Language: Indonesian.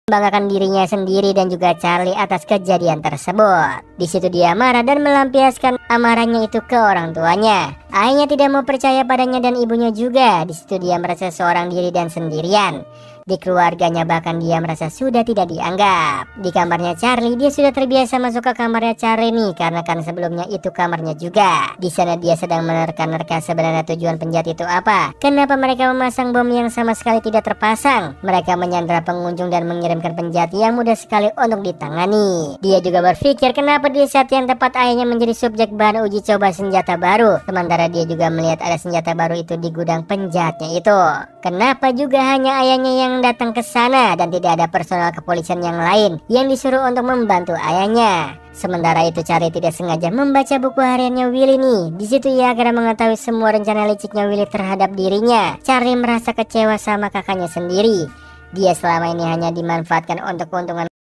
membanggakan dirinya sendiri dan juga Charlie atas kejadian tersebut. Di situ dia marah dan melampiaskan amarahnya itu ke orang tuanya. Ayahnya tidak mau percaya padanya dan ibunya juga. Di situ dia merasa seorang diri dan sendirian. Di keluarganya bahkan dia merasa sudah tidak dianggap. Di kamarnya Charlie, dia sudah terbiasa masuk ke kamarnya Charlie nih, karena kan sebelumnya itu kamarnya juga. Di sana dia sedang menerka-nerka sebenarnya tujuan penjahat itu apa. Kenapa mereka memasang bom yang sama sekali tidak terpasang? Mereka menyandra pengunjung dan mengirimkan penjahat yang mudah sekali untuk ditangani. Dia juga berpikir kenapa di saat yang tepat ayahnya menjadi subjek bahan uji coba senjata baru, sementara dia juga melihat ada senjata baru itu di gudang penjahatnya itu. Kenapa juga hanya ayahnya yang datang ke sana dan tidak ada personal kepolisian yang lain yang disuruh untuk membantu ayahnya? Sementara itu Charlie tidak sengaja membaca buku hariannya Willy nih. Di situ ia akhirnya mengetahui semua rencana liciknya Willy terhadap dirinya. Charlie merasa kecewa sama kakaknya sendiri. Dia selama ini hanya dimanfaatkan untuk keuntungan